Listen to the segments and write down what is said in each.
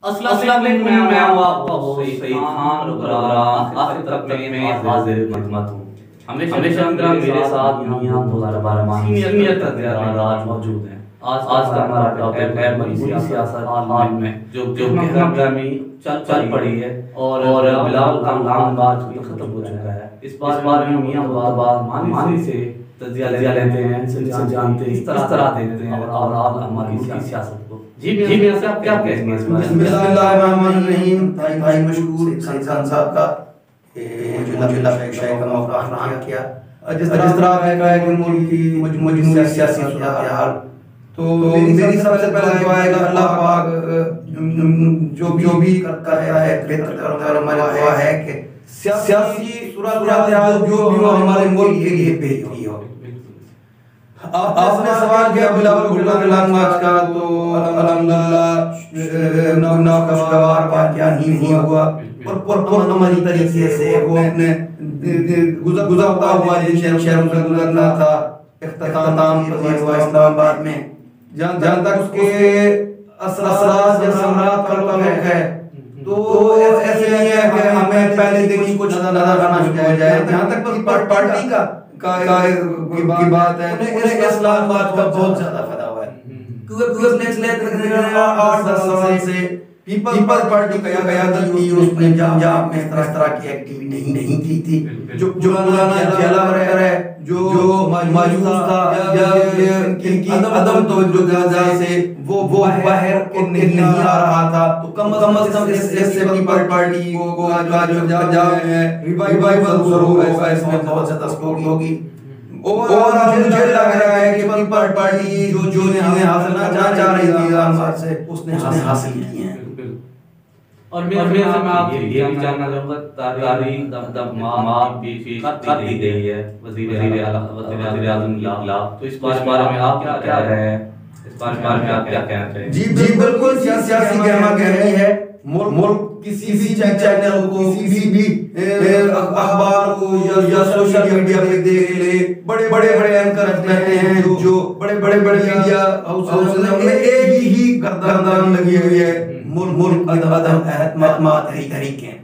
अस्सलाम वालेकुम। मैं हूं आपका होस्ट सईद खान प्रोग्राम आखिर तक में हाजिर खिदमत हूं। हमेशा की तरह मेरे साथ मियां 2012 सीनियर तज्जियात मौजूद हैं। आज का हमारा टॉपिक है मजबूरी सियासत हाल में जो हंगामी चल पड़ी है और बिलावल का लॉन्ग मार्च खत्म हो चुका है। इस बार में मियां मानी से तज्जिया लेते हैं, इनसे जानते हैं, इस तरह देखते हैं और हमारी सियासत को। जी मियां साहब क्या कहेंगे इस बारे में? बिस्मिल्लाहिर्रहमानिर्रहीम। भाई मशकूर सईद खान साहब का मुझे शेख का मौका फराहम किया। जिस तरह आपने कहा कि मुल्क की मजमूई सियासी सूरत हाल, तो मेरी सबसे पहले दुआ है कि अल्लाह पाक जो भी करता है बेहतर करता है। हमारी दुआ है कि सियासी सूरत हाल जो भी हो हमारे मुल्क के लिए बेहतरी हो। आपने सवाल किया बिलावल भुट्टो के लॉन्ग मार्च का, तो अल्हम्दुलिल्लाह नाखुशगवार वाक़या नहीं हुआ और हमारी तरीके से वो अपने गुजरता हुआ जिन शहरों से गुजरना था इख्तिताम हुआ इस्लामाबाद में, जहाँ तक उसके असरात या समरात का ताल्लुक है, तो ऐसे नहीं है कि हमें पहले दिन ही कुछ नजर आना शुरू हो जाए। जहाँ तक पार्टी की बात है, उन्हें इस्लामाबाद का बहुत ज्यादा फायदा हुआ है, क्योंकि पिछले 8-10 साल से पीपल्स पार्टी का क़यादत की उसने पंजाब में इस तरह की एक्टिविटी नहीं की थी। जो मौलाना जलावर है, जो मायूस था या इनकी अदम तवज्जो से वो बाहर के नहीं आ रहा था, तो कम से कम इससे पीपल्स पार्टी को पंजाब में रिवाइवल शुरू होगा, इसमें बहुत ज्यादा सपोर्ट होगी। और मुझे लग रहा है कि पीपल्स पार्टी जो चीजें हासिल करना चाह रही थी से उसने हासिल की हैं। और मैं आप ये भी जानना चाहूँगा, तारीख दमाद भी खत दी गई है वज़ीर आज़म के खिलाफ, तो इस बारे में आप क्या कह रहे हैं? इस बारे में आप क्या कहना चाहिए? जी बिल्कुल सियासी गहमा-गहमी है। मुल्क किसी भी चैनल को, किसी भी अखबार को या सोशल मीडिया पे देख ले, बड़े एंकर रहते हैं जो बड़े मीडिया हाउसेस में एक ही गर्दन लगी हुई है, मुल्क अदम एतमाद तरीके हैं,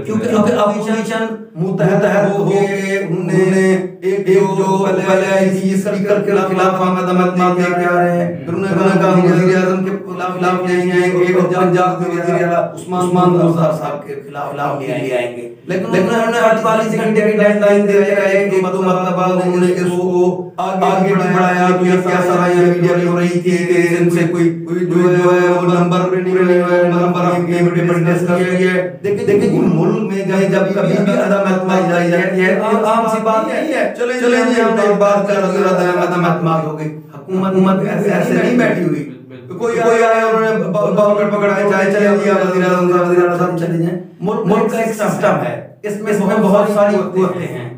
क्योंकि अपोजिशन मुतहद हो गए। उन्होंने एक जो पहले आई थी स्पीकर के खिलाफ अदम एतमाद लेके आ रहे हैं, उन्होंने कहा वज़ीर आज़म के खिलाफ ले आएंगे, एक पंजाब के वज़ीर आला उस्मान गुलजार साहब के खिलाफ ले आएंगे, लेकिन उन्होंने 48 घंटे की डेडलाइन दे रखा है कि मतलब उन्होंने इसको आगे बढ़ाया। तो ये क्या सारा ये मीडिया हो रही थी कि इनसे कोई जो है वो नंबर नहीं हुआ, नंबर हम पे डिस्कस किया है। देखिए मुल्क में गए जब कभी भी अदम एतमाद जाई जाती है, आम सी बात नहीं है। चले जी हम एक बात कर रहे हैं, अदम एतमाद हो गई। हुकूमत ऐसे नहीं बैठी हुई, कोई आया उन्होंने बाउंडर पकड़ा है, चाहे चले दिया वज़ीर आज़म चले जाएं। मुल्क का एक सिस्टम है, इसमें बहुत सारी कुव्वतें हैं।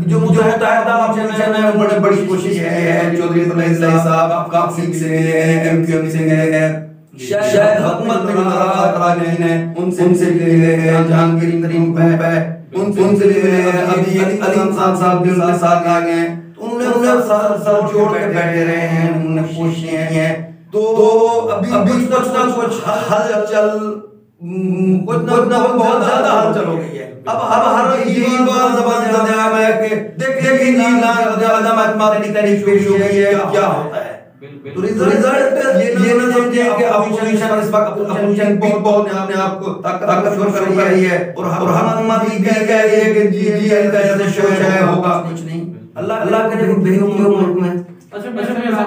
जो मुत्तहदा अपोजिशन है उन्होंने बड़ी कोशिश की है, चौधरी अब्दुल्ला साहब काफी से एमक्यूएम से हैं, शायद हुकूमत में नाराज नहीं है, उनसे मिले हैं, जहांगीर तरीन पे उनसे मिले हैं, अभी अलीम खान साहब भी उनके साथ आ गए हैं। उन्होंने सर जोड़ के बैठे रहे हैं, उन्होंने कोशिश की है। तो अभी कुछ ना कुछ हलचल बहुत ज्यादा हलचल हो गई है। अब हर यही बात ज़बान ज़बान में कि देखिए ना अदम एतमाद की तारीफ पेश हो गई है, क्या होता है। तो रिजल्ट ये ना समझे कि अपोजिशन इस वक्त अपोजिशन बहुत अपने आप को ताकतवर कर रही है और हुकूमत भी कह रही है कि जी ऐसे शोर होगा, कुछ नहीं। अल्लाह करे बेहूम मुल्क में। अच्छा मैं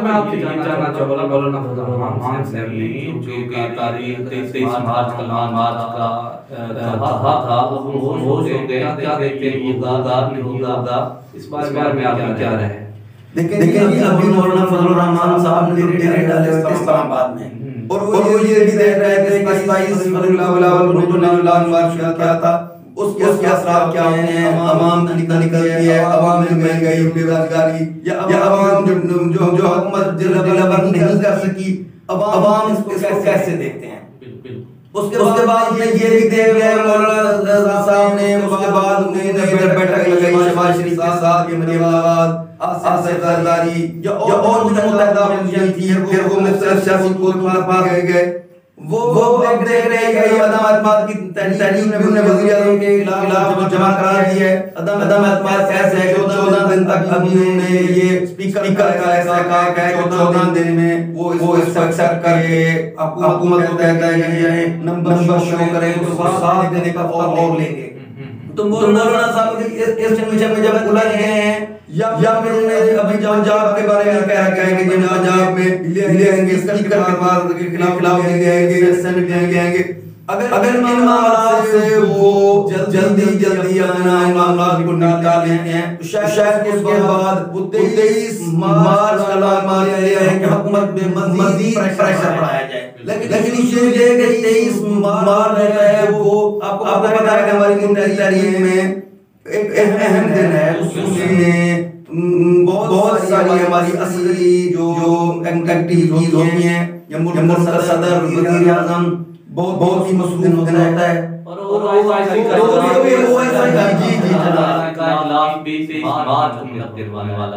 आपसे जानना चाहूँगा, मौलाना फजल रहमान साहब ने जो कि तारीख 23 मार्च का लॉन्ग मार्च का था वो हो गया, क्या देखते हैं होगा नहीं होगा, इस बारे में आप क्या रहे हैं? देखिए अभी मौलाना फजल रहमान साहब ने डेरे डाले इस्लामाबाद में, और वो ये भी देख रहा है कि 22 बिलावल भुट्टो ने लॉन्ग मार्च किया था, उसके असरात क्या हैं। अवाम निकलती है, अवाम में महंगाई, बेरोजगारी, या अवाम जो हुकूमत दिलबर नहीं कर सकी, अवाम इसको कैसे देखते हैं। उसके बाद में ये भी देख रहे हैं मौलाना साहब ने, उसके बाद उन्होंने बैठक लगाई शहबाज शरीफ के साथ, ये मरियम आबाद, आसिफ ज़रदारी या और भी मुतहदा अपोजिशन थी, फिर वो मुख्तलिफ सियासी कोर्ट में गए। वो देख रहे हैं कि अदम एतमाद की तहरीक ने वज़ीर आज़म के खिलाफ जमा करा दी है। अदम एतमाद कैसे है 14 दिन तक अभी उन्होंने ये स्पीकर का ऐसा कहा है 14 दिन में वो इसको एक्सेप्ट करके हुकूमत को कहता है कि ये नंबर शो करें तो 7 देने का और लेंगे। तो मौलाना साहब इस विषय में जब बुलाए गए हैं या फिर उन्होंने अभी पंजाब के बारे में कहा है कि जब पंजाब में लेंगे स्पीकर के खिलाफ लेंगे सेनेट लेंगे अगर इन मामलों से वो जल्दी अपना इन मामलों को निकाल लेते हैं तो शायद उसके बाद वो 23 मार्च का मार्च ये है कि हुकूमत में मजीद प्रेशर बढ़ाया जाए। लेकिन ये कि 23 मार्च है वो आपको पता है कि हमारी तारीख में एक अहम दिन है। उसमें बहुत सारी हमारी असली जो एक्टिविटीज होती हैं या मुल्क का सदर वज़ीर आज़म बहुत ही मसरूफ दिन होता है और वो ऐसा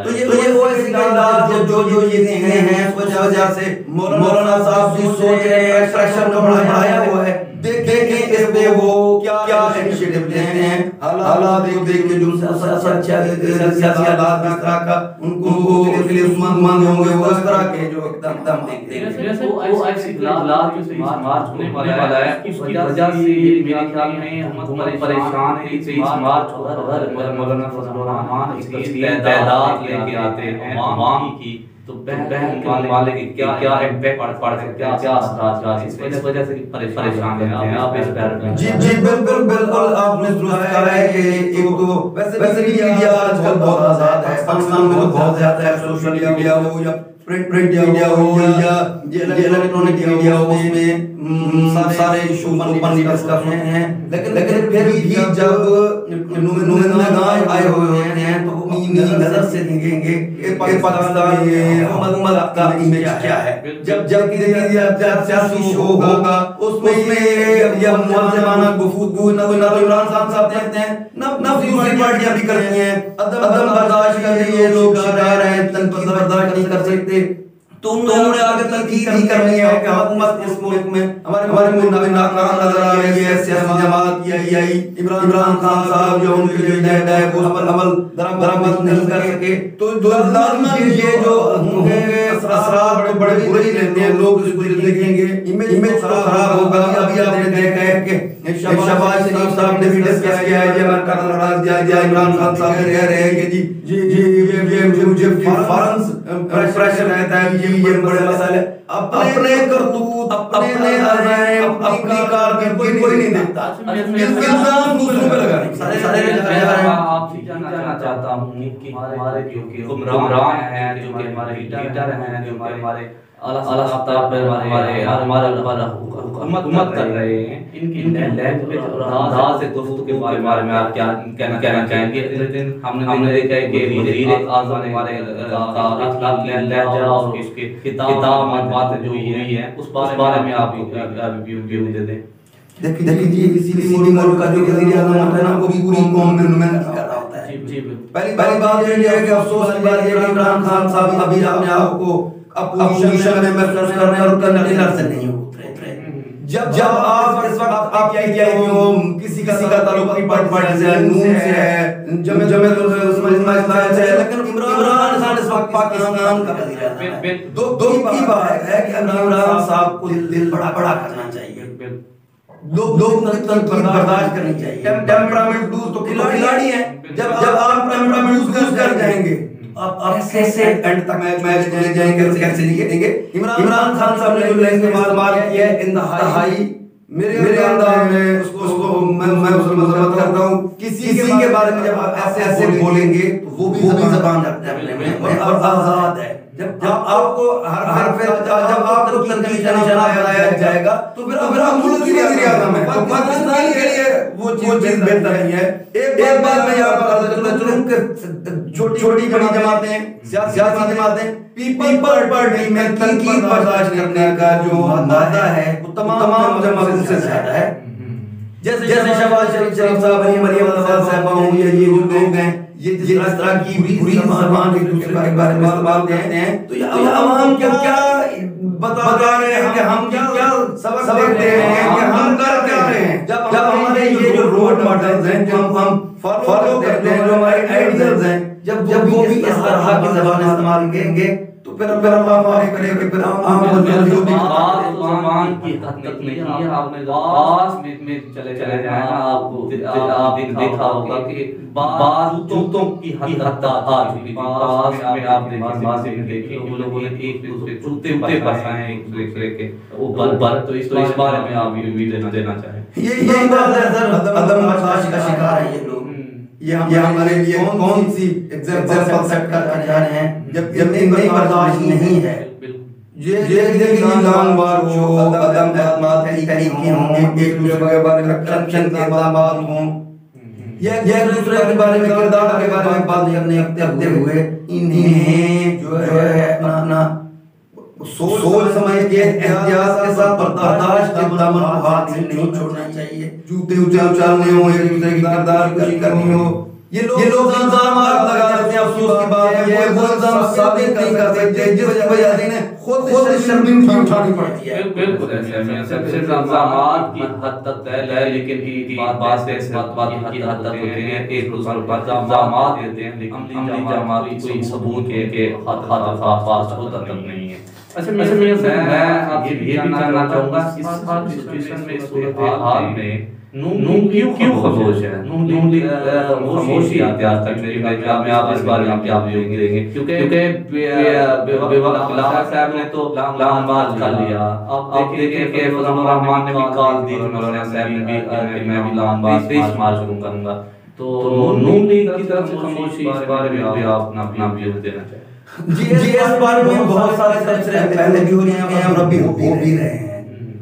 तो ये वो ऐसी इजलास जो ये हैं उस वजह से मौलाना साहब भी सोच रहे हैं प्रेशर बढ़ाया हुआ है। देखें इसमें वो क्या इनिशिएटिव लेते हैं। हालात देख के जो सियासी हालात इस तरह का उनको के लिए उस्मान होंगे वो इस तरह के जो एकदम देखेंगे वो ऐसी इजलास जो मार्च होने वाला है उस वजह से मेरे ख्याल में हुकूमत परेशान है। 23 मार्च को अगर मौलाना फजलुर रहमान इसकी तादाद लेके आते हैं अवाम की तो बहन वाले की क्या इम्पैक्ट पड़ सकता है, क्या असरात इस वजह से परेशान हैं आप इस बारे में। जी बिल्कुल आपने दुरुस्त कहा है कि एक तो वैसे भी मीडिया आजकल बहुत आजाद है पाकिस्तान में तो बहुत ज्यादा है। सोशल मीडिया हो या प्रिंट मीडिया हो या इलेक्ट्रॉनिक मीडिया हो उसमें सारे इशू ओपनली डिस्कस होते हैं। लेकिन फिर भी जब नुमाइंदगान आए हुए हैं तो वो अपनी नजर से देखेंगे कि पाकिस्तान में हुकूमत का इमेज क्या है। जब सियासी शो होगा उसमें ये मुआज़माना गुफ्तगू न तो इमरान साहब कहते हैं न दूसरी पार्टियां भी करती हैं। अदम बर्दाश्त कर रही है, लोग शिकार हैं, तनकीद बर्दाश्त नहीं कर सकते। तुमने आगे तनकीद ही करनी है कि हुकूमत इस मुल्क में हमारे मुल्क में नाकाम नजर आ रही है। सियासी जमात पीआईआई इमरान खान साहब जो उनके जो एजेंडा है वो अमल दरामद नहीं कर सके तो लाजमन ये जो होंगे असरात बड़े बुरे ही रहते हैं। लोग इसको देखेंगे इमेज तो खराब होगा। अभी आपने देखा है कि शहबाज शरीफ साहब ने भी डिस्कस किया है कि अमेरिका का नाराज दिया इमरान खान साहब कह रहे हैं कि जी मुझे फॉरेन प्रेशर रहता है ये बड़े मसले अपने करतूत अपने अज़ाइम अपनी कारकर्दगी कोई नहीं देखता। इल्जाम दूसरों पे लगाने सारे आपसे जानना चाहता हूं कि हमारे जो हुक्मरान हैं जो कि हमारे लीडर हैं जो हमारे अल्लाह ताला पर हमारे हुकूमत कर रहे हैं इनकी लैंग्वेज और अंदाज से गुफ्तगू के बारे में आप क्या कहना चाहेंगे। लेकिन हमने देखा है कि वज़ीर आज़म हमारे लहजा और उसके किताब बातें जो हुई है उस बारे में आप व्यू दे दें। देखिए किसी मुल्क का जो वज़ीर आज़म होता है ना वो पूरी कौम में नुमाइंदगी कर रहा होता है। पहली बात ये है कि अफसोस की बात ये है कि इमरान खान साहब अभी अपने आप को अपोजिशन में महसूस कर रहे हैं और कंटेनर से नहीं उतरे। जब आप इस वक्त आप क्या किसी का ताल्लुक अपनी पार्टी से नून से है जमीयत उलमा इस्लाम से है लेकिन इमरान खान इस वक्त पाकिस्तान का वज़ीर आज़म है। दो की बात है कि इमरान साहब को दिल बड़ा करना चाहिए। लोग तनकीद बर्दाश्त करनी चाहिए। टेम्परामेंट लूज तो खिलाड़ी है। जब आप टेम्परामेंट लूज कर जाएंगे आप कैसे एंड तक मैच जाएंगे और कैसे जीतेंगे। इमरान खान साहब ने जो लैंग्वेज इस्तेमाल किया है इंतहाई मेरे अंदाज में उसको मैं उसको मजम्मत करता हूं। किसी के बारे में जब आप ऐसे बोलेंगे तो वो भी ज़बान रखता है और आजाद है। जब आपको हर जब आपको तनकीद का निशाना बनाया जाएगा तो फिर आप मुल्क की वज़ीर आज़म है। पाकिस्तान के लिए वो चीज बेहतर नहीं है। एक बात मैं यहाँ पर छोटी बड़ी जमातें सियासी जमातें पीपल पार्टी में तनकीद बर्दाश्त करने का जो मादा है वो तमाम जमातों से ज्यादा है। जैसे शहबाज शरीफ साहब मरियम नवाज साहब हों ये जो लोग हैं ये जिस तरह की बुरी ज़बान एक दूसरे के बारे में इस्तेमाल करते हैं तो ये अवाम क्या बता रहे हैं कि हम क्या सबक देखते हैं, कि हम कर क्या रहे हैं। जब हमारे ये जो रोल मॉडल्स हैं, जो हम फॉलो करते हैं, जो हमारे आइडियल्स हैं, जब वो भी इस तरह की ज़बान इस्तेमाल करेंगे तो फिर अल्लाह माफ करेगा, फिर हम जो भी ज़बान की हद तक नहीं है। आपने पास में चले जाए आपको आप देखा होगा कि बात जूतों की हद तक आ चुकी। पास में आपने बात देखी, वो लोगों ने एक दूसरे जूते फंसाए एक दूसरे के ऊपर। तो इस बारे में आप भी देना चाहें। यही बात है सर, अदम बर्दाश्त का शिकार है ये लोग। ये हमारे लिए कौन सी एग्जांपल सेट कर जा रहे हैं, जब नहीं बर्दाश्त नहीं है। ये लांग बार जो अदम एतमाद तरीके होंगे, एक दूसरे के बारे में करप्शन के बात हों, ये एक दूसरे के बारे में, किरदार के बारे में बात करते हुए इन्हें जो है अपना सोच समझ के एहतियात के साथ बर्दाश्त के दामन को हाथ से नहीं छोड़ना चाहिए। जूते उछालने हो, एक दूसरे की किरदार कुछ करनी हो, ये लोग इल्जाम लगा देते हैं। अफसोस की बात है वो इल्जाम साबित नहीं कर सकते, जिस वजह से इन्हें खुद शर्मिंदगी उठानी पड़ती है। बिल्कुल ऐसे में सबसे इल्जामात की हद तक तय है, लेकिन बात से की हद तक होते हैं, एक दूसरे पर इल्जामात देते हैं, लेकिन इल्जामात कोई सबूत के पास होता तक नहीं है। अच्छा मैं आपसे ये भी जानना चाहूँगा, इस सिचुएशन में, इस सूरत-ए-हाल में नून लीग क्यों खामोश है? नून लीग खामोशी इख्तियार तक में आप इस बारे में क्या व्यूइंग देंगे? क्योंकि बेवक्त खिलाफत साहब ने तो लॉन्ग मार्च कर लिया। अब देखें कि फजलुर रहमान ने भी कॉल दी, मौलाना साहब ने भी कि मैं भी लॉन्ग मार्च करूँगा। तो नून लीग की तरफ से खामोशी, इस बारे में भी आप अपना व्यू देना चाहिए। जी इस बारे में बहुत सारे तबसरे पहले भी हो रहे हैं और अभी हो भी रहे हैं।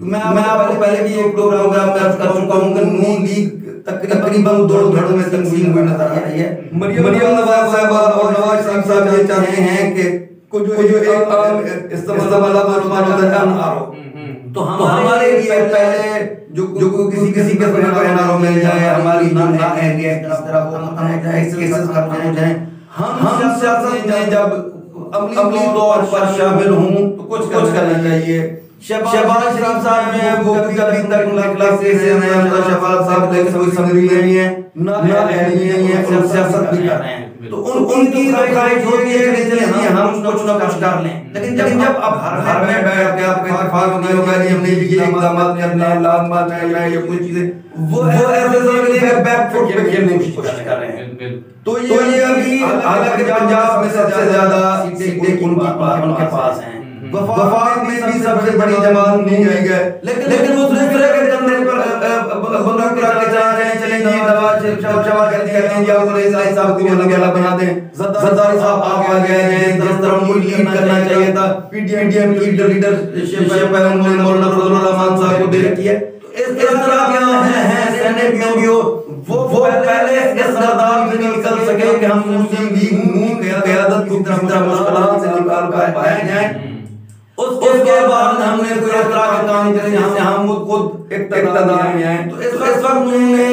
मैं आपको पहले भी एक प्रोग्राम कर चुका हूं कि नून लीग तकरीबन दो धड़ों में तकसीम हुई नजर आई है। मरियम नवाज साहब और नवाज शरीफ साहब ये चाहते हैं कि जो एक आम इस्तेमाल हो, तो हमारे लिए पहले जो किसी के एनआरओ मिल जाए, हमारी इस तरह हो जाए, केसेस खत्म हो जाए, हम सियासत में जब अमली तौर पर शामिल हूं तो कुछ करना चाहिए। शहबाज शरीफ साहब में वो कभी तक क्लास से शहबाज साहब लेकिन कोई समझ नहीं है, ना नहीं है, और सियासत भी कर रहे हैं। तो उनकी ख्वाहिश होती है कि चलिए हम कुछ ना कुछ कर लें, लेकिन जब अब हर में बैठ के आपको इत्तेफाक नहीं होगा, हमने ये इक़दाम करना है, लाभ करना है, ये कुछ चीजें वो ऐसे समझते हैं बैक फुट पे खेलने की कोशिश कर रहे हैं। तो ये अभी हालांकि पंजाब में सबसे ज्यादा सीटें उनके पास हैं, वफाक में भी सबसे बड़ी जमात नून लीग है, लेकिन वो दूसरे के कंधे पर बंदा करा के जा रहे हैं। चलें जी नवाज शहबाज कहते हैं या इस्लाही साहब को अलग अलग बना दें, ज़रदारी साहब आ गए हैं, जिस तरह उनको लीड करना चाहिए था, पीडीएम लीडरशिप उन्होंने मौलाना फजलुर रहमान साहब को दे रखी है। इस तरह के हैं सेनेट में भी वो पहले इस गर्दान में निकल सके कि हम मुस्लिम लीग नून की क़यादत को किस तरह मुश्किलात से निकाल कर पाए जाएं। उसके बाद हमने कोई इस तरह के काम करे जहाँ से हम खुद इक़्तिदार में आए। तो इस वक्त उन्होंने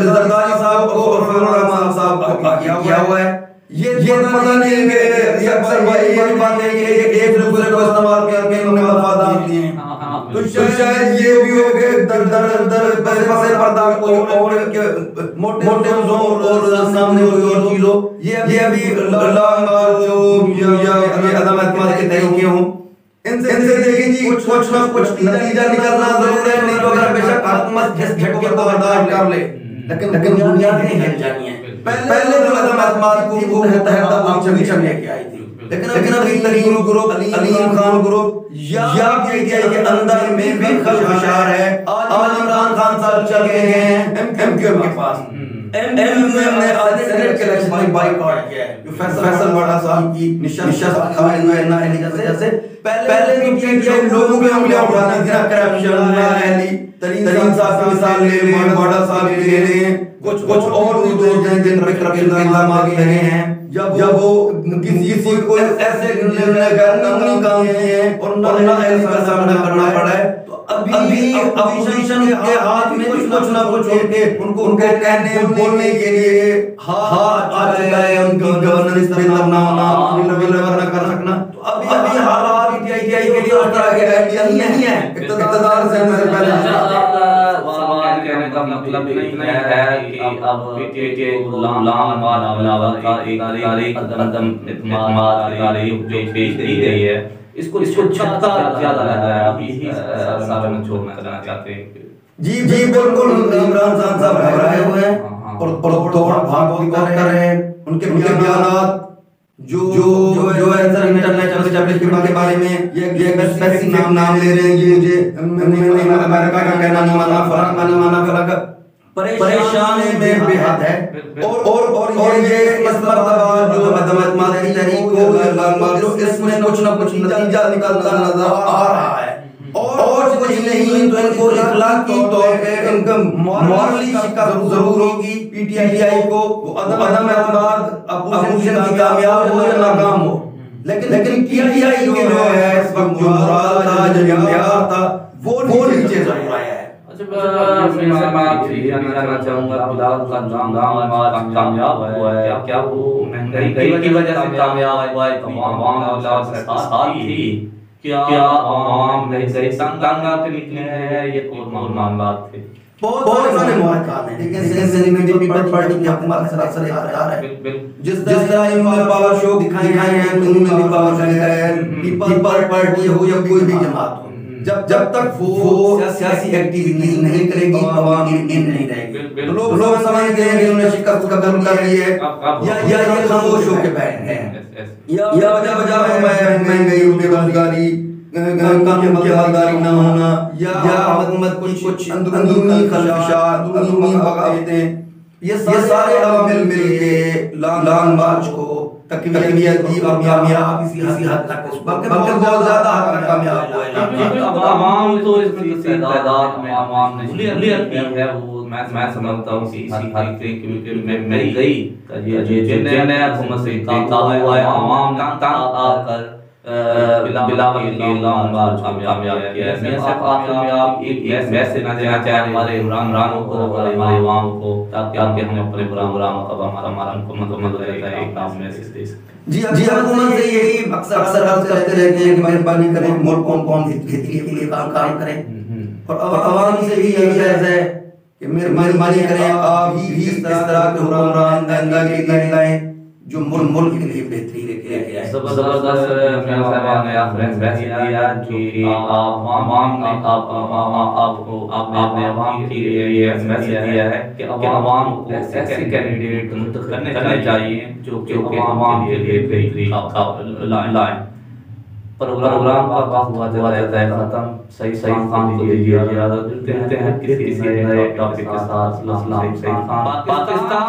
ज़रदारी साहब को और फजलुर रहमान साहब को किया हुआ है। ये पता नहीं है कि ये अक्सर ये बात है कि एक दूसरे को इस्तेमाल करके उन्होंने मफादात दिए हैं। तो शायद ये भी हो कि दर पैसे पर्दा कोई और मोटे और सामने कोई और चीज हो, ये अभी या अदम एतमाद के तरीके हों, इनसे देखिए जी कुछ ना कुछ नतीजा निकलना जरूर है। नहीं तो अगर बेशक हुकूमत इस झटके को बर्दाश्त कर ले, लेकिन बुनियाद नहीं हिल जानी है। पहले जो अदम एतमाद को वो तहत पीछे लेके आई थी, लेकिन अभी तरीन ग्रुप, अलीम खान ग्रुप या पीटीआई के अंदर में भी खलबशार है। आज इमरान खान साहब चल गए हैं एमक्यूएम के पास, एमक्यूएम ने आज सेनेट के इलेक्शन में बाइकआउट किया है। जो फैसल वाला साहब की निशस्त खाली हुए ना एली जैसे पहले भी पीटीआई लोगों पे उंगलियां उठाती थी ना, करप्शन ना एली तरीन साहब की मिसाल ले लें, बड़ा साहब ले लें, कुछ और भी दोस्त हैं जिन पर करप्शन के इल्जाम लगे हैं। जब वो किसी को ऐसे निर्णय कानूनी काम किए हैं और ना एली का सामना करना पड़ा है, तो अभी अपोजिशन के हाथ में कुछ ना कुछ होके उनके कहने बोलने के लिए हाथ आ चुका है, उनकी गवर्नेंस पे दबना होना, बिल न कर सकना। तो अभी हालात पीटीआई लिए उस तरह के आइडिया नहीं है, इक़्तिदार से पहले। सवाल कहने का मतलब नहीं है कि अब पीटीआई गुलाम वाला का एक कदम इत्मीनान की तारीख जो पेश की गई है, इसको झटका ज्यादा लगा है। अभी ही सारा में छोड़ना करना चाहते हैं। जी बिल्कुल, इमरान खान साहब घबराए हुए हैं और तोड़ भाग कर रहे हैं। उनके बयानात जो है सर इंटरनेशनल एस्टैब्लिशमेंट के बारे में ये स्पेसिफिक नाम ले रहे हैं, ये मुझे अमेरिका का कहना नहीं माना, फलाना का नहीं माना, फलाना परेशानी में बेहद है। और ये इस मर्तबा जो मदमत तहरीक को इसमें कुछ ना कुछ नतीजा निकलता नजर आ रहा है। और कुछ नहीं तो इनको इखलाकी तौर पे इनका मॉरली शिकस्त जरूर होगी पीटीआई को। अदम एतमाद अपोजिशन की कामयाब हो या नाकाम हो, लेकिन पीटीआई जो है इस वक्त जो मोराल था, जो इम्तियाज था, वो नीचे जरूर आया है। मैं जानना चाहूँगा बिलाल का नाम कामयाब हुआ है, क्या वो महंगाई की वजह से कामयाब हुआ है? तमाम साथ थी, क्या आवाम में से संगंगा पे निकले हैं, ये नॉर्मल बात थी। बहुत सारे मुआरकात हैं, लेकिन सेंसिटिविटी पीपल पार्टी की हुकूमत सरासर इकरार है। जिस तरह इन्होंने पावर शो दिखाए हैं, उन्होंने भी पावर शो दिखाया है। पीपल पार्टी हो या कोई भी जमात हो, जब तक वो सियासी एक्टिविटी नहीं करेगी, आवाम की नींद नहीं रहेगी। तो लोग समझते हैं कि उन्होंने शिकस्त कबूल कर ली है या ये खामोश होकर बैठ गए हैं, या वजह महंगाई, बेरोजगारी, कानून की हवालदारी न होना, या हुकूमत कुछ अंदरूनी खलफशात, अंदरूनी बगावतें, ये सारे अवामिल मिलके लॉन्ग मार्च को तकवीयत दी और कामयाब किसी हद तक बल्कि बहुत ज्यादा हद तक कामयाब हुए। अब आवाम तो इसमें तादाद में आवाम ने जमहूरियत की है, वो मैं समझता हूँ इसी हद तक, क्योंकि मैं गई ये नया हुकूमत से काम हुआ है, आवाम तंग आकर बिलावल के लॉन्ग मार्च कामयाब किया है। मैं सिर्फ कामयाब एक मैसेज ना देना चाहे हमारे इमरान को, हमारे आवाम को, ताकि हम अपने प्रोग्राम का हमारा मुकम्मल रहता है एक काम मैसेज दे सकें। जी हुकूमत से यही अक्सर अर्ज करते रहते हैं कि मेहरबानी करें, मुल्क कौन बेहतरी के लिए काम करें, और आवाम से भी यही अर्ज है कि मेहरबानी करें, आप भी इस तरह के हुक्मरान लाएं जो मुल्क के लिए बेहतरी लेके आए। जबरदस्त मेरा साहब ने मैसेज दिया कि आवाम ने आपने आवाम के लिए ये मैसेज दिया है कि आवाम को ऐसे कैंडिडेट मुंतखब करने चाहिए जो आवाम के लिए बेहतरी लाएं। प्रोग्राम का वक्त हुआ जाता है खत्म। सही खान को दीजिए इजाजत, मिलते हैं किसी नए टॉपिक के साथ। पाकिस्तान